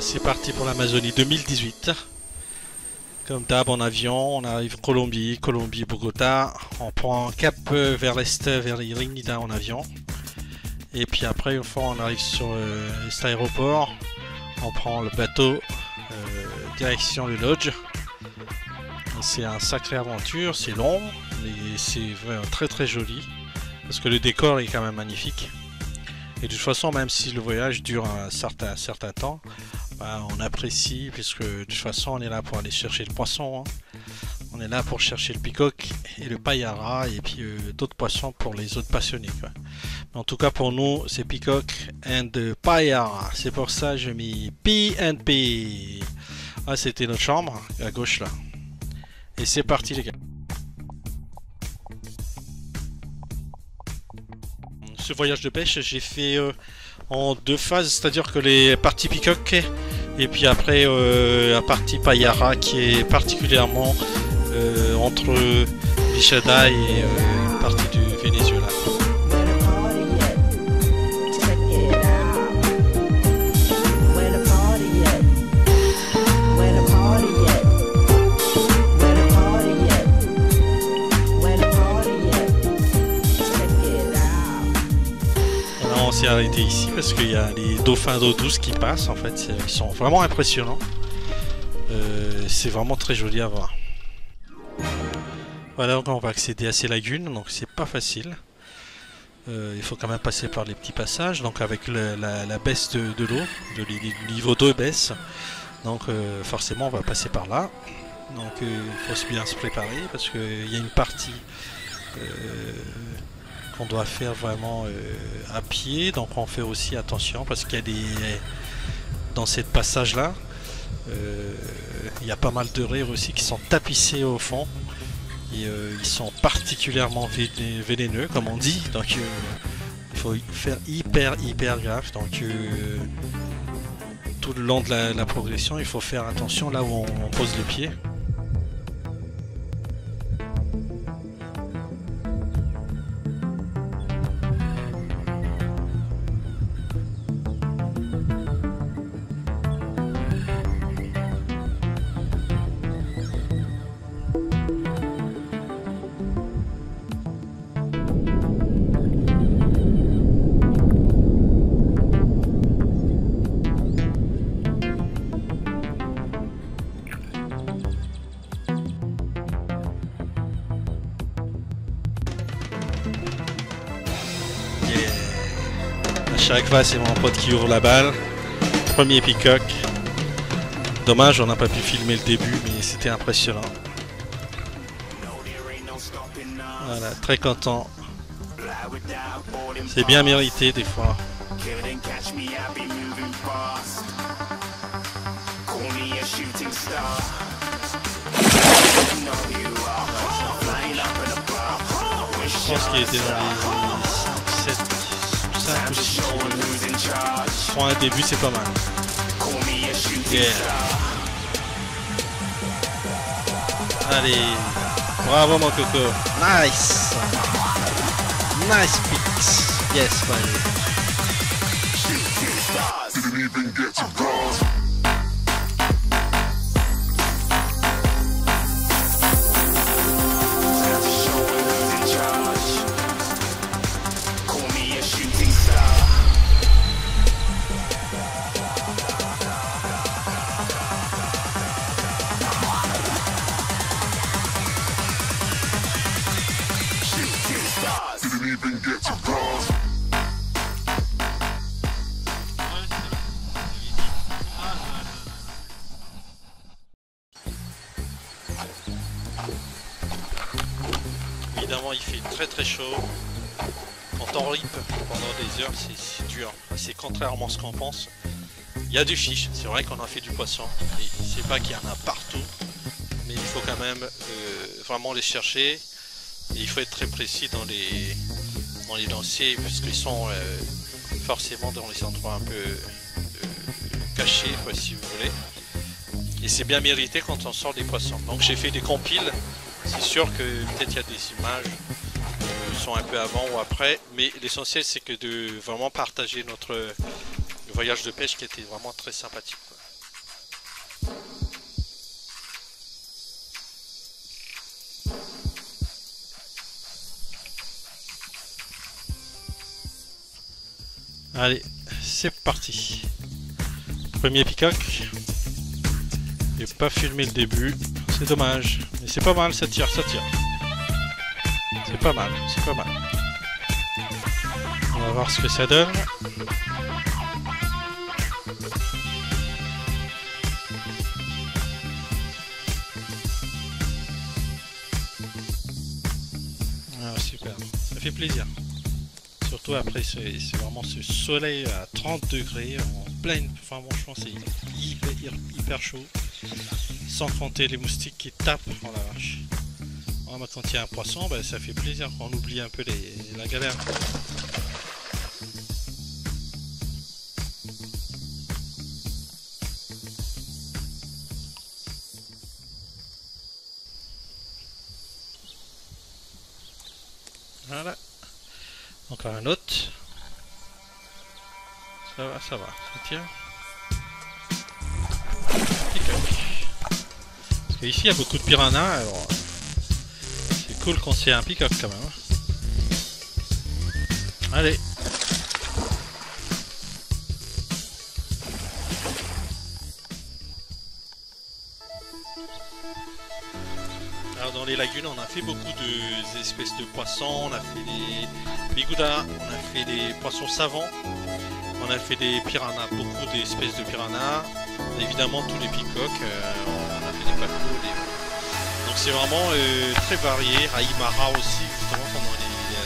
C'est parti pour l'Amazonie 2018. Comme d'hab en avion, on arrive Colombie, Bogota. On prend un cap vers l'est, vers Irinida en avion. Et puis après, une fois on arrive sur cet aéroport, on prend le bateau direction le lodge. C'est un sacré aventure, c'est long, mais c'est vraiment très joli. Parce que le décor est quand même magnifique. Et de toute façon, même si le voyage dure un certain temps, bah, on apprécie, puisque de toute façon on est là pour aller chercher le poisson, hein. On est là pour chercher le picoque et le payara, et puis d'autres poissons pour les autres passionnés, quoi. Mais en tout cas pour nous c'est picoque and payara, c'est pour ça que j'ai mis P&P. Ah, c'était notre chambre à gauche là, et c'est parti les gars. Ce voyage de pêche j'ai fait en deux phases, c'est-à-dire que les parties picoque et puis après la partie payara qui est particulièrement entre Vichada et une partie du Venezuela. On s'est arrêté ici parce qu'il y a les dauphins d'eau douce qui passent, en fait, ils sont vraiment impressionnants. C'est vraiment très joli à voir. Voilà, donc on va accéder à ces lagunes, donc c'est pas facile. Il faut quand même passer par les petits passages, donc avec la baisse de l'eau, le niveau d'eau baisse. Donc forcément on va passer par là. Donc il faut bien se préparer parce qu'il y a une partie qu'on doit faire vraiment à pied, donc on fait aussi attention parce qu'il y a dans ce passage là il y a pas mal de rires aussi qui sont tapissés au fond et ils sont particulièrement vénéneux comme on dit, donc il faut faire hyper gaffe. Donc tout le long de la progression il faut faire attention là où on pose le pied. Chaque fois c'est mon pote qui ouvre la balle. Premier picoque. Dommage on n'a pas pu filmer le début, mais c'était impressionnant. Voilà, très content. C'est bien mérité des fois. Je pense qu'il était dans les 7 ou 6 pour un début, c'est pas mal. Yeah. Allez, bravo mon coco. Nice. Nice picks. Yes, buddy. Évidemment il fait très chaud. Quand on rip pendant des heures c'est dur. C'est contrairement à ce qu'on pense. Il y a du fiche, c'est vrai qu'on a fait du poisson. C'est pas qu'il y en a partout. Mais il faut quand même vraiment les chercher. Et il faut être très précis dans les lancers. Puisqu'ils sont forcément dans les endroits un peu cacher, quoi, si vous voulez. Et c'est bien mérité quand on sort des poissons. Donc j'ai fait des compiles. C'est sûr que peut-être il y a des images qui sont un peu avant ou après. Mais l'essentiel c'est que de vraiment partager notre voyage de pêche qui était vraiment très sympathique, quoi. Allez, c'est parti. Premier peacock. J'ai pas filmé le début, c'est dommage. Mais c'est pas mal, ça tire, ça tire. C'est pas mal, c'est pas mal. On va voir ce que ça donne. Ah super, ça fait plaisir. Surtout après c'est vraiment ce soleil à 30 degrés en pleine, enfin franchement c'est hyper chaud, sans compter les moustiques qui tapent dans la vache. Quand il y a un poisson, bah, ça fait plaisir, on oublie un peu la galère. Voilà. Encore un autre. Ça va, ça tient. Parce qu'ici il y a beaucoup de piranhas, alors c'est cool qu'on s'ait un peacock quand même. Allez. Alors dans les lagunes on a fait beaucoup d'espèces de poissons, on a fait des bigoudas, on a fait des poissons savants, on a fait des piranhas, beaucoup d'espèces de piranhas, évidemment tous les peacocks, on a fait des papous, donc c'est vraiment très varié, Aïmara aussi justement pendant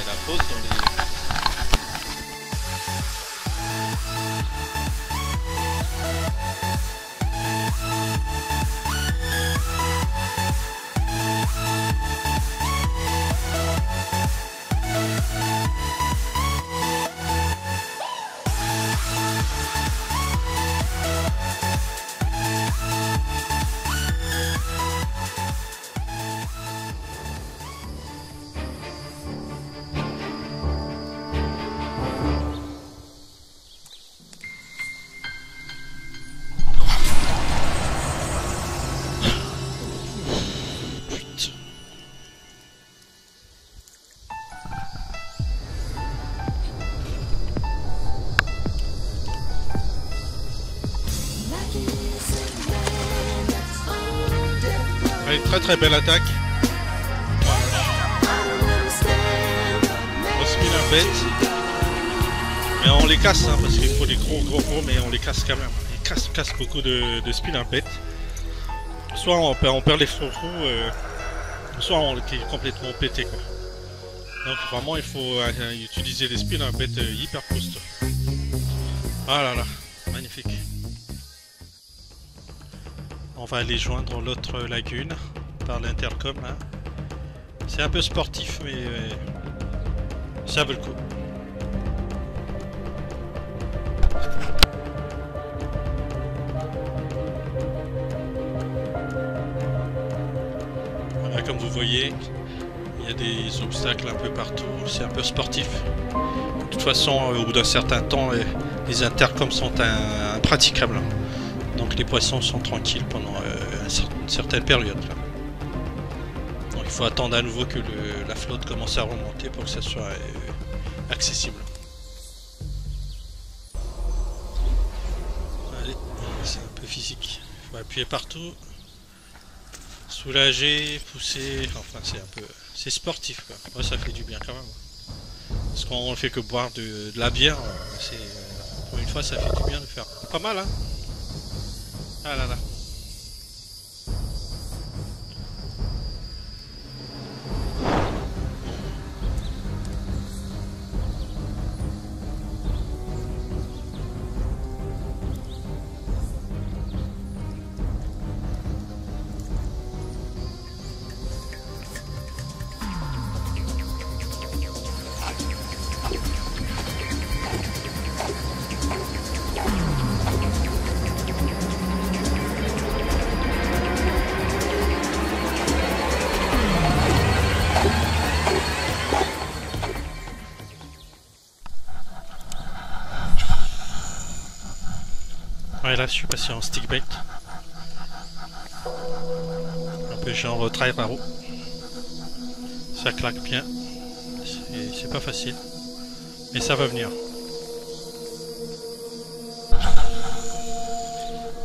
la pause dans les... Très très belle attaque. On se met la bête. Mais on les casse hein, parce qu'il faut des gros mais on les casse quand même. Ils cassent beaucoup de spinnerbaits. Soit on perd les froufrous, soit on est complètement pété quoi. Donc vraiment il faut utiliser les spinnerbaits hyper costauds. Ah là là, magnifique. On va aller joindre l'autre lagune par l'intercom là. C'est un peu sportif mais ça vaut le coup. Voilà, comme vous voyez, il y a des obstacles un peu partout, c'est un peu sportif. De toute façon, au bout d'un certain temps, les intercoms sont impraticables. Donc les poissons sont tranquilles pendant une certaine période. Donc il faut attendre à nouveau que la flotte commence à remonter pour que ça soit accessible. Allez, c'est un peu physique. Il faut appuyer partout. Soulager, pousser, enfin c'est un peu... C'est sportif quoi. Ouais, ça fait du bien quand même. Parce qu'on ne fait que boire de la bière, pour une fois ça fait du bien de faire. Pas mal hein. Ah là là. Ouais, là je suis passé en stick bait. Un peu genre try raro. Ça claque bien. C'est pas facile. Mais ça va venir.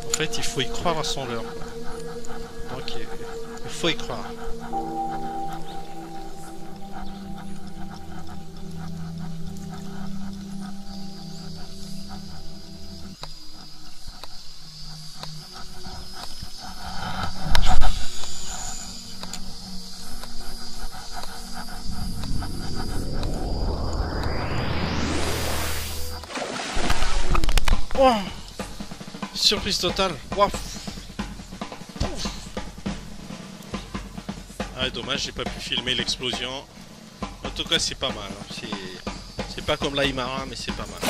En fait, il faut y croire à son leurre. Ok, il faut y croire. Oh, surprise totale. Wow. Ah, dommage, j'ai pas pu filmer l'explosion. En tout cas, c'est pas mal. C'est pas comme l'Aimara, mais c'est pas mal.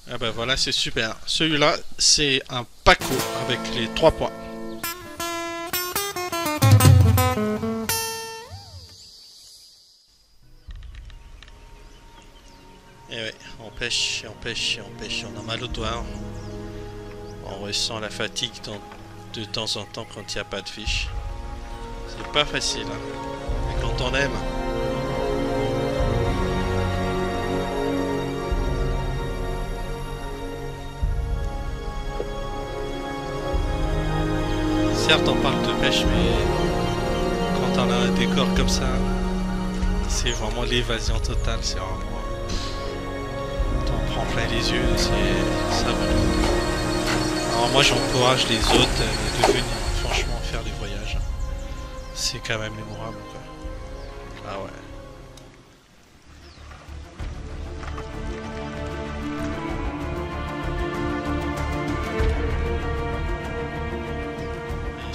Ah ben voilà, c'est super. Celui-là, c'est un Paco avec les 3 points. Et ouais, on pêche, on pêche, on pêche. On a mal au doigt. On ressent la fatigue de temps en temps quand il n'y a pas de fiche. C'est pas facile, hein. Mais quand on aime... Certes, on parle de pêche, mais quand on a un décor comme ça, c'est vraiment l'évasion totale. C'est vraiment... T'en prends plein les yeux, c'est ça. Alors moi, j'encourage les autres de venir franchement faire des voyages. C'est quand même mémorable, quoi. Ah ouais.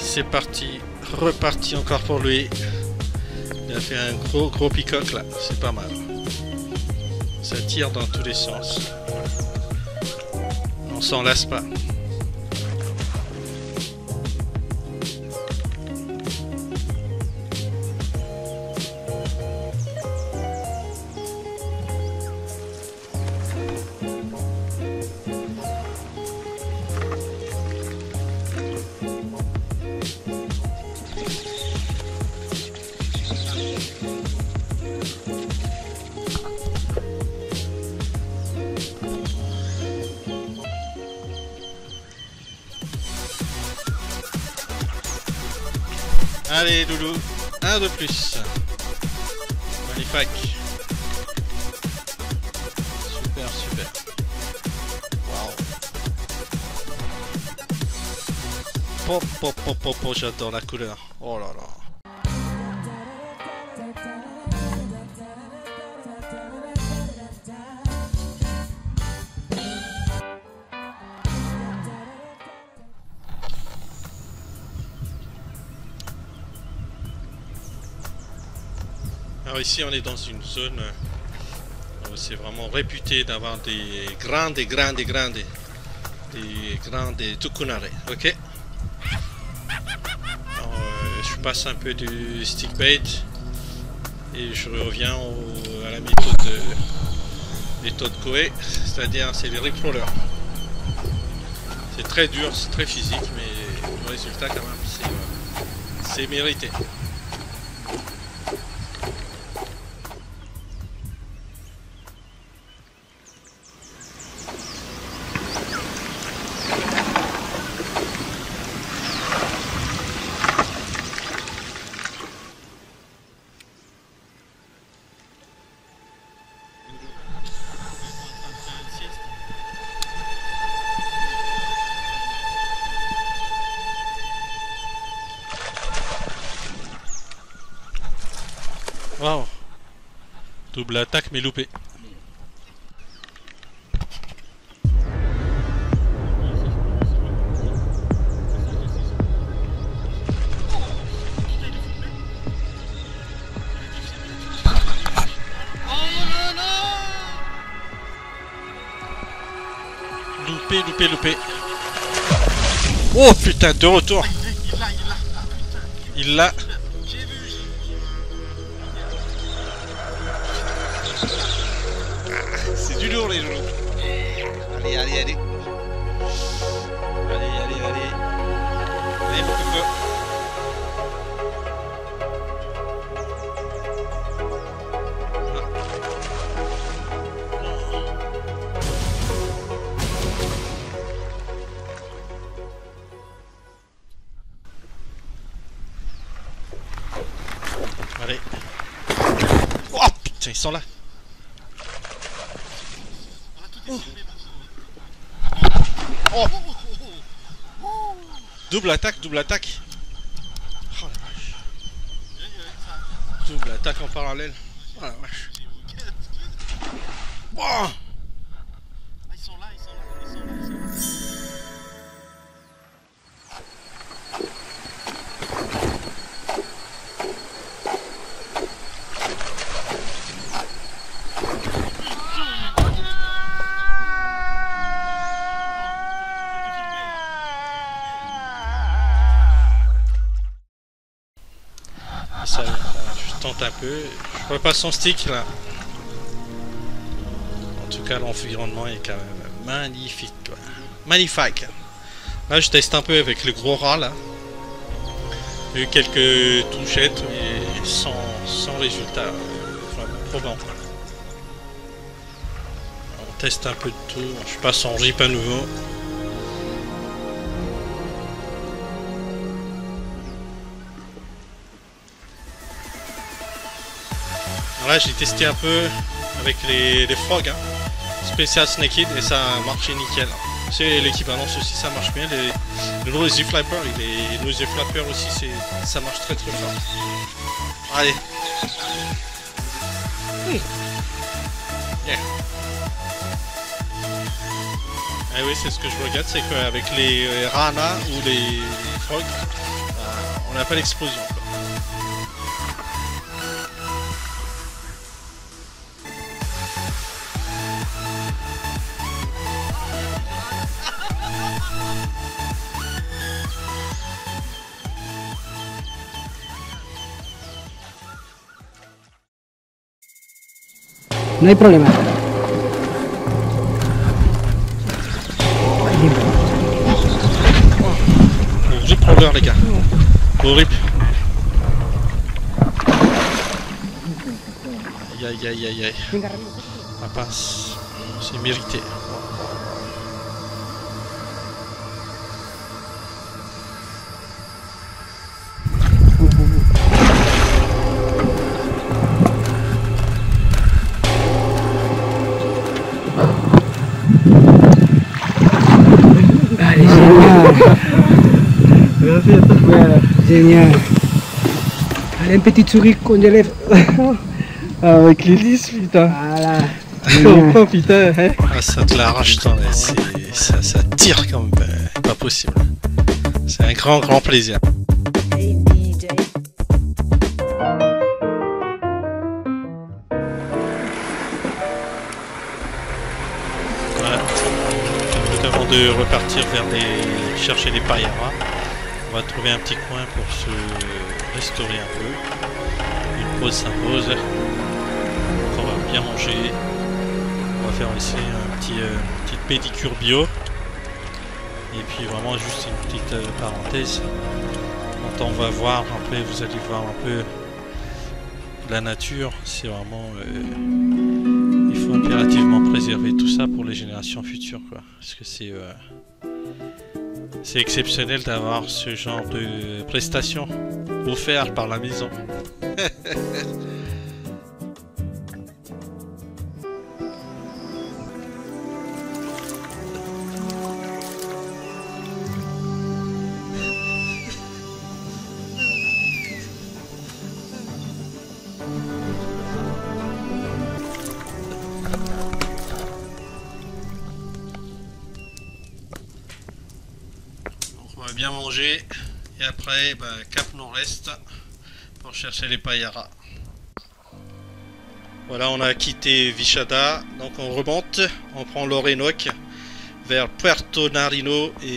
C'est parti, reparti encore pour lui. Il a fait un gros picoque là, c'est pas mal. Ça tire dans tous les sens. On s'en lasse pas. Allez loulou, un de plus. Magnifique. Super, super. Waouh. Pop, pop, pop, pop, pop, j'adore la couleur. Oh là là. Alors ici on est dans une zone où c'est vraiment réputé d'avoir des grandes tucunare, ok. Alors, je passe un peu du stick bait et je reviens à la méthode Koei, c'est-à-dire c'est les rip rollers. C'est très dur, c'est très physique, mais le résultat quand même c'est mérité. Wow. Double attaque mais loupé. Loupé, loupé, loupé. Oh putain, de retour. Il l'a. C'est du lourd les gens. Allez, allez, allez. Allez, allez, allez. Allez, mon coco. Allez. Oh putain, ils sont là. Oh. Double attaque, double attaque. Oh la vache. Double attaque en parallèle. Oh la vache. Oh. Ils sont là, ils sont là, ils sont là, ils sont là. Ça, je tente un peu. Je vois pas son stick là. En tout cas, l'environnement est quand même magnifique. Quoi. Magnifique. Là, je teste un peu avec le gros rat là. J'ai eu quelques touchettes, mais sans résultat vraiment probant. On teste un peu de tout. Je passe en rip à nouveau. Là j'ai testé un peu avec les frogs, hein. Spécial Snaked, et ça a marché nickel. C'est l'équivalence aussi, ça marche bien. Le Noisy Flapper, les Noisy Flapper aussi, ça marche très très fort. Allez. Yeah. Et oui, c'est ce que je regarde, c'est qu'avec les Rana ou les frogs, on n'a pas l'explosion. No hay problema. Rip roller les gars. Au rip. Aïe aïe aïe aïe aïe. La passe. C'est mérité. Allez, génial. Merci à toi. Voilà, génial. Allez, une petite souris qu'on élève. Avec l'hélice, putain. Voilà. Oh putain, hein. Ah, ça te l'arrache, ça tire comme pas possible. C'est un grand plaisir. Voilà. Donc avant de repartir vers chercher les paillaras, on va trouver un petit coin pour se restaurer un peu. Une pause s'impose. On va bien manger. On va faire aussi une petite pédicure bio. Et puis vraiment juste une petite parenthèse. Quand on va voir un peu, vous allez voir un peu la nature. C'est vraiment... il faut impérativement préserver tout ça pour les générations futures, quoi. Parce que c'est exceptionnel d'avoir ce genre de prestations offertes par la maison. On va bien manger et après cap nord-est pour chercher les paillaras. Voilà, on a quitté Vichada, donc on remonte, on prend l'Orénoque vers Puerto Narino et